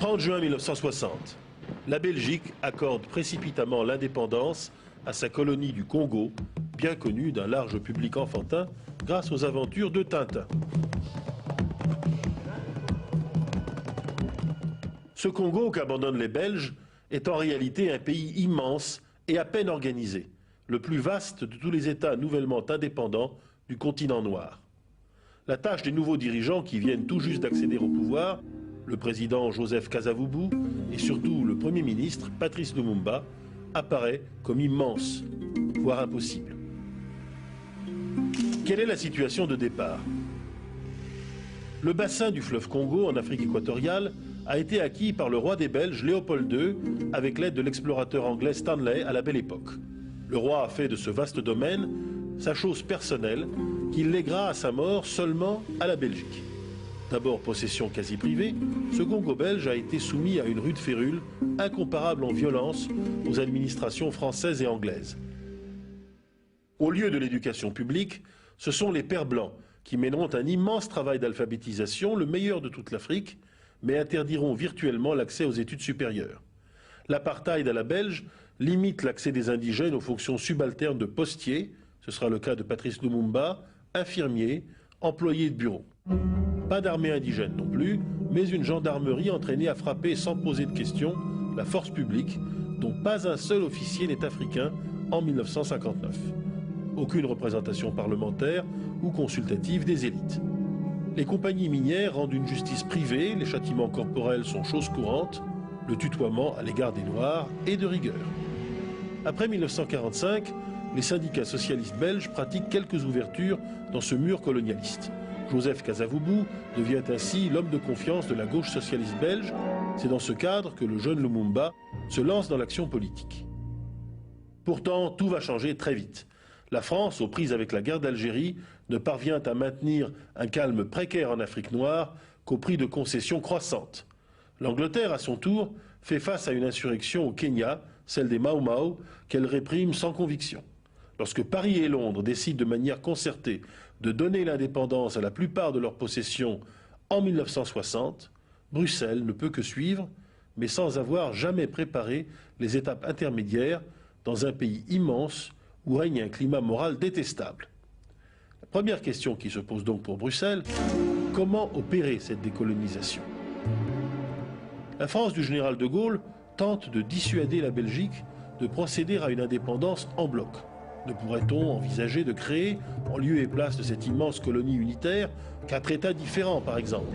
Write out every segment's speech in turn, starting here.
30 juin 1960, la Belgique accorde précipitamment l'indépendance à sa colonie du Congo, bien connue d'un large public enfantin grâce aux aventures de Tintin. Ce Congo qu'abandonnent les Belges est en réalité un pays immense et à peine organisé, le plus vaste de tous les États nouvellement indépendants du continent noir. La tâche des nouveaux dirigeants qui viennent tout juste d'accéder au pouvoir, le président Joseph Kasavubu et surtout le Premier ministre Patrice Lumumba, apparaît comme immense, voire impossible. Quelle est la situation de départ? Le bassin du fleuve Congo en Afrique équatoriale a été acquis par le roi des Belges Léopold II avec l'aide de l'explorateur anglais Stanley à la Belle Époque. Le roi a fait de ce vaste domaine sa chose personnelle qu'il léguera à sa mort seulement à la Belgique. D'abord possession quasi privée, ce Congo belge a été soumis à une rude férule incomparable en violence aux administrations françaises et anglaises. Au lieu de l'éducation publique, ce sont les Pères blancs qui mèneront un immense travail d'alphabétisation, le meilleur de toute l'Afrique, mais interdiront virtuellement l'accès aux études supérieures. L'apartheid à la belge limite l'accès des indigènes aux fonctions subalternes de postiers, ce sera le cas de Patrice Lumumba, infirmiers, employés de bureau. Pas d'armée indigène non plus, mais une gendarmerie entraînée à frapper sans poser de questions la force publique, dont pas un seul officier n'est africain en 1959. Aucune représentation parlementaire ou consultative des élites. Les compagnies minières rendent une justice privée, les châtiments corporels sont chose courante, le tutoiement à l'égard des Noirs est de rigueur. Après 1945, les syndicats socialistes belges pratiquent quelques ouvertures dans ce mur colonialiste. Joseph Kasavubu devient ainsi l'homme de confiance de la gauche socialiste belge. C'est dans ce cadre que le jeune Lumumba se lance dans l'action politique. Pourtant, tout va changer très vite. La France, aux prises avec la guerre d'Algérie, ne parvient à maintenir un calme précaire en Afrique noire qu'au prix de concessions croissantes. L'Angleterre, à son tour, fait face à une insurrection au Kenya, celle des Mau Mau, qu'elle réprime sans conviction. Lorsque Paris et Londres décident de manière concertée de donner l'indépendance à la plupart de leurs possessions en 1960, Bruxelles ne peut que suivre, mais sans avoir jamais préparé les étapes intermédiaires dans un pays immense où règne un climat moral détestable. La première question qui se pose donc pour Bruxelles, comment opérer cette décolonisation? La France du général de Gaulle tente de dissuader la Belgique de procéder à une indépendance en bloc. Ne pourrait-on envisager de créer, en lieu et place de cette immense colonie unitaire, 4 États différents par exemple?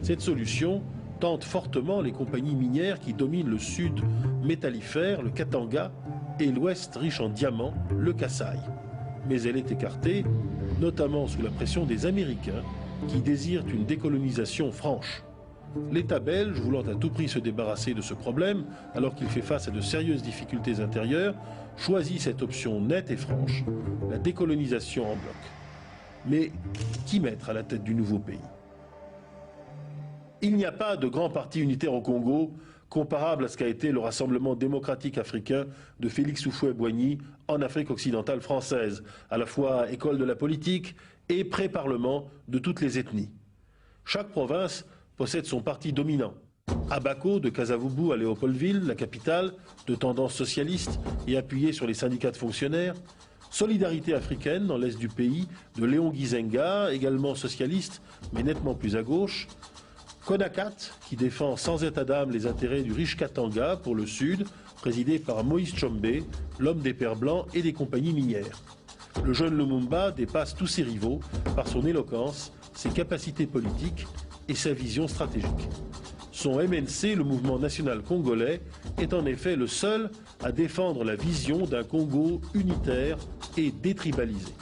Cette solution tente fortement les compagnies minières qui dominent le sud métallifère, le Katanga, et l'ouest riche en diamants, le Kasaï. Mais elle est écartée, notamment sous la pression des Américains, qui désirent une décolonisation franche. L'État belge, voulant à tout prix se débarrasser de ce problème, alors qu'il fait face à de sérieuses difficultés intérieures, choisit cette option nette et franche, la décolonisation en bloc. Mais qui mettre à la tête du nouveau pays? Il n'y a pas de grand parti unitaire au Congo comparable à ce qu'a été le Rassemblement démocratique africain de Félix Houphouët-Boigny en Afrique occidentale française, à la fois école de la politique et pré-parlement de toutes les ethnies. Chaque province possède son parti dominant. Abaco de Kasavubu à Léopoldville, la capitale, de tendance socialiste et appuyée sur les syndicats de fonctionnaires. Solidarité africaine dans l'est du pays, de Léon Gizenga, également socialiste, mais nettement plus à gauche. Konakat, qui défend sans état d'âme les intérêts du riche Katanga pour le sud, présidé par Moïse Tshombe, l'homme des Pères blancs et des compagnies minières. Le jeune Lumumba dépasse tous ses rivaux par son éloquence, ses capacités politiques et sa vision stratégique. Son MNC, le mouvement national congolais, est en effet le seul à défendre la vision d'un Congo unitaire et détribalisé.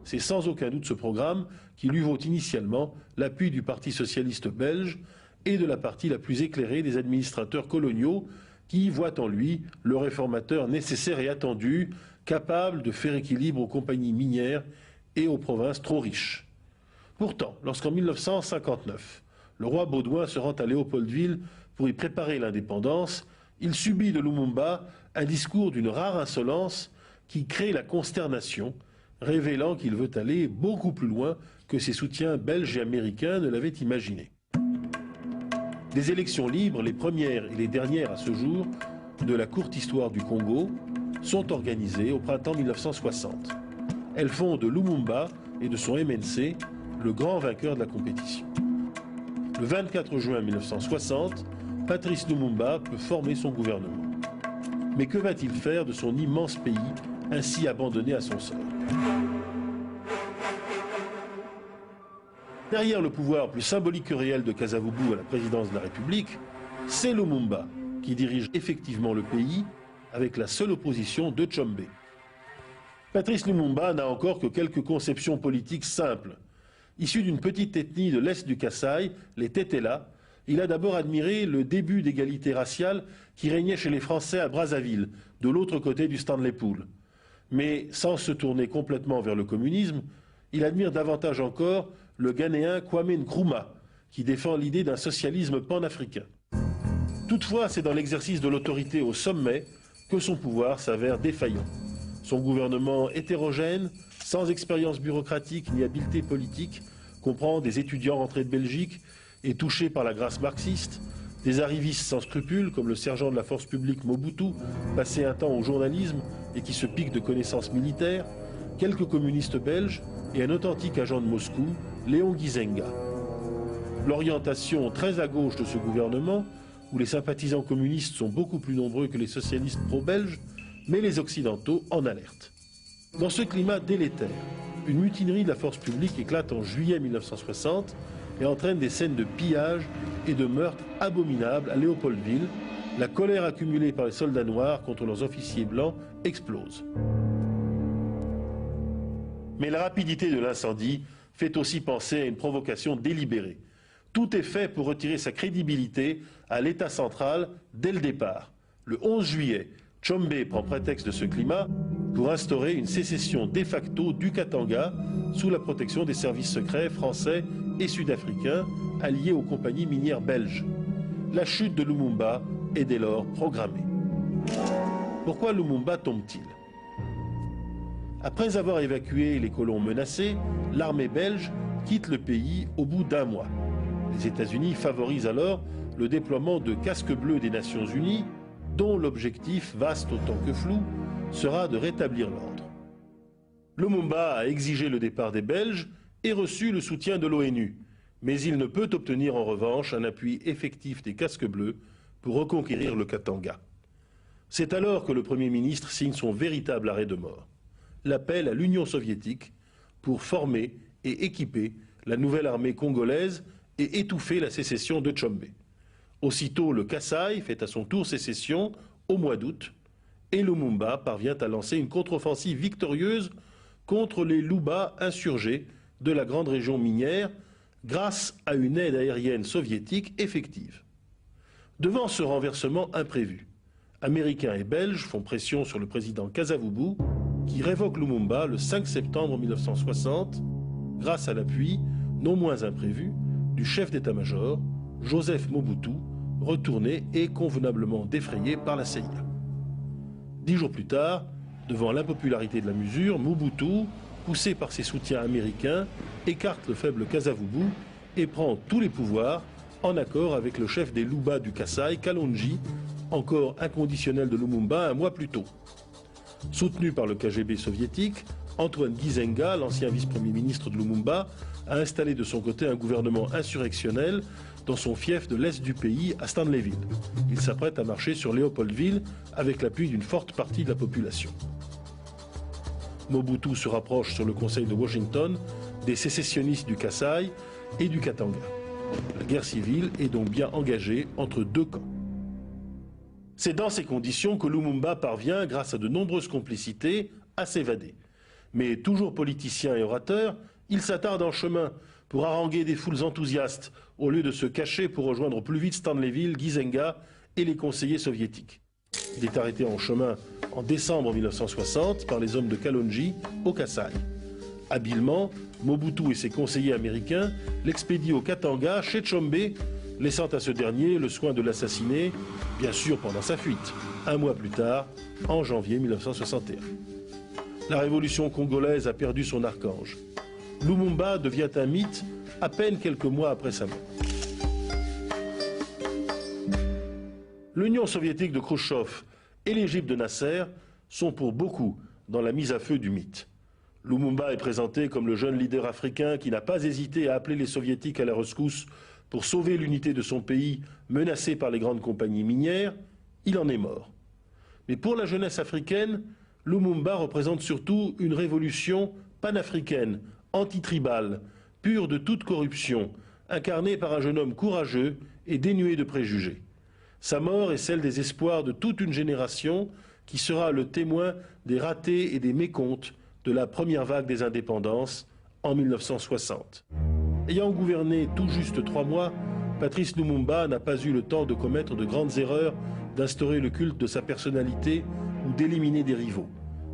C'est sans aucun doute ce programme qui lui vaut initialement l'appui du Parti socialiste belge et de la partie la plus éclairée des administrateurs coloniaux qui voient en lui le réformateur nécessaire et attendu, capable de faire équilibre aux compagnies minières et aux provinces trop riches. Pourtant, lorsqu'en 1959, le roi Baudouin se rend à Léopoldville pour y préparer l'indépendance, il subit de Lumumba un discours d'une rare insolence qui crée la consternation, révélant qu'il veut aller beaucoup plus loin que ses soutiens belges et américains ne l'avaient imaginé. Des élections libres, les premières et les dernières à ce jour, de la courte histoire du Congo, sont organisées au printemps 1960. Elles font de Lumumba et de son MNC le grand vainqueur de la compétition. Le 24 juin 1960, Patrice Lumumba peut former son gouvernement. Mais que va-t-il faire de son immense pays, ainsi abandonné à son sort? Derrière le pouvoir plus symbolique que réel de Kasavubu à la présidence de la République, c'est Lumumba qui dirige effectivement le pays avec la seule opposition de Tshombe. Patrice Lumumba n'a encore que quelques conceptions politiques simples. Issu d'une petite ethnie de l'est du Kasaï, les Tetela, il a d'abord admiré le début d'égalité raciale qui régnait chez les Français à Brazzaville, de l'autre côté du Stanley Pool. Mais sans se tourner complètement vers le communisme, il admire davantage encore le Ghanéen Kwame Nkrumah, qui défend l'idée d'un socialisme panafricain. Toutefois, c'est dans l'exercice de l'autorité au sommet que son pouvoir s'avère défaillant. Son gouvernement hétérogène, sans expérience bureaucratique ni habileté politique, comprend des étudiants rentrés de Belgique et touchés par la grâce marxiste, des arrivistes sans scrupules comme le sergent de la force publique Mobutu, passé un temps au journalisme et qui se pique de connaissances militaires, quelques communistes belges et un authentique agent de Moscou, Léon Gizenga. L'orientation très à gauche de ce gouvernement, où les sympathisants communistes sont beaucoup plus nombreux que les socialistes pro-belges, met les Occidentaux en alerte. Dans ce climat délétère, une mutinerie de la force publique éclate en juillet 1960 et entraîne des scènes de pillage et de meurtres abominables à Léopoldville. La colère accumulée par les soldats noirs contre leurs officiers blancs explose. Mais la rapidité de l'incendie fait aussi penser à une provocation délibérée. Tout est fait pour retirer sa crédibilité à l'État central dès le départ. Le 11 juillet, Tshombe prend prétexte de ce climat pour instaurer une sécession de facto du Katanga sous la protection des services secrets français et sud-africains alliés aux compagnies minières belges. La chute de Lumumba est dès lors programmée. Pourquoi Lumumba tombe-t-il? Après avoir évacué les colons menacés, l'armée belge quitte le pays au bout d'un mois. Les États-Unis favorisent alors le déploiement de casques bleus des Nations Unies, dont l'objectif, vaste autant que flou, sera de rétablir l'ordre. Lumumba a exigé le départ des Belges et reçu le soutien de l'ONU, mais il ne peut obtenir en revanche un appui effectif des casques bleus pour reconquérir le Katanga. C'est alors que le Premier ministre signe son véritable arrêt de mort, l'appel à l'Union soviétique pour former et équiper la nouvelle armée congolaise et étouffer la sécession de Tshombe. Aussitôt, le Kasaï fait à son tour sécession au mois d'août et Lumumba parvient à lancer une contre-offensive victorieuse contre les Luba insurgés de la grande région minière grâce à une aide aérienne soviétique effective. Devant ce renversement imprévu, Américains et Belges font pression sur le président Kasavubu qui révoque Lumumba le 5 septembre 1960 grâce à l'appui, non moins imprévu, du chef d'état-major, Joseph Mobutu, retourné et convenablement défrayé par la CIA. 10 jours plus tard, devant l'impopularité de la mesure, Mobutu, poussé par ses soutiens américains, écarte le faible Kasavubu et prend tous les pouvoirs en accord avec le chef des Luba du Kasaï, Kalonji, encore inconditionnel de Lumumba un mois plus tôt. Soutenu par le KGB soviétique, Antoine Gizenga, l'ancien vice-premier ministre de Lumumba, a installé de son côté un gouvernement insurrectionnel dans son fief de l'est du pays, à Stanleyville. Il s'apprête à marcher sur Léopoldville avec l'appui d'une forte partie de la population. Mobutu se rapproche sur le Conseil de Washington des sécessionnistes du Kasaï et du Katanga. La guerre civile est donc bien engagée entre deux camps. C'est dans ces conditions que Lumumba parvient, grâce à de nombreuses complicités, à s'évader. Mais toujours politicien et orateur, il s'attarde en chemin pour haranguer des foules enthousiastes au lieu de se cacher pour rejoindre plus vite Stanleyville, Gizenga et les conseillers soviétiques. Il est arrêté en chemin en décembre 1960 par les hommes de Kalonji au Kasaï. Habilement, Mobutu et ses conseillers américains l'expédient au Katanga, chez Tshombe, laissant à ce dernier le soin de l'assassiner, bien sûr pendant sa fuite, un mois plus tard, en janvier 1961. La révolution congolaise a perdu son archange. Lumumba devient un mythe à peine quelques mois après sa mort. L'Union soviétique de Khrouchtchev et l'Égypte de Nasser sont pour beaucoup dans la mise à feu du mythe. Lumumba est présenté comme le jeune leader africain qui n'a pas hésité à appeler les soviétiques à la rescousse pour sauver l'unité de son pays menacé par les grandes compagnies minières. Il en est mort. Mais pour la jeunesse africaine, Lumumba représente surtout une révolution panafricaine, antitribale, pure de toute corruption, incarnée par un jeune homme courageux et dénué de préjugés. Sa mort est celle des espoirs de toute une génération qui sera le témoin des ratés et des mécomptes de la première vague des indépendances en 1960. Ayant gouverné tout juste 3 mois, Patrice Lumumba n'a pas eu le temps de commettre de grandes erreurs, d'instaurer le culte de sa personnalité ou d'éliminer des rivaux.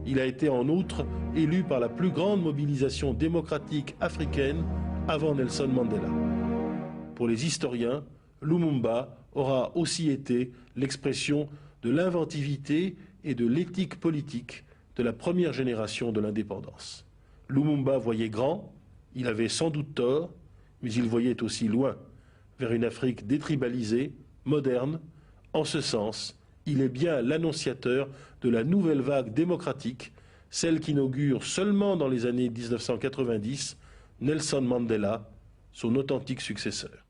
Il a été en outre élu par la plus grande mobilisation démocratique africaine avant Nelson Mandela. Pour les historiens, Lumumba aura aussi été l'expression de l'inventivité et de l'éthique politique de la première génération de l'indépendance. Lumumba voyait grand, il avait sans doute tort, mais il voyait aussi loin, vers une Afrique détribalisée, moderne. En ce sens, il est bien l'annonciateur de la nouvelle vague démocratique, celle qu'inaugure seulement dans les années 1990 Nelson Mandela, son authentique successeur.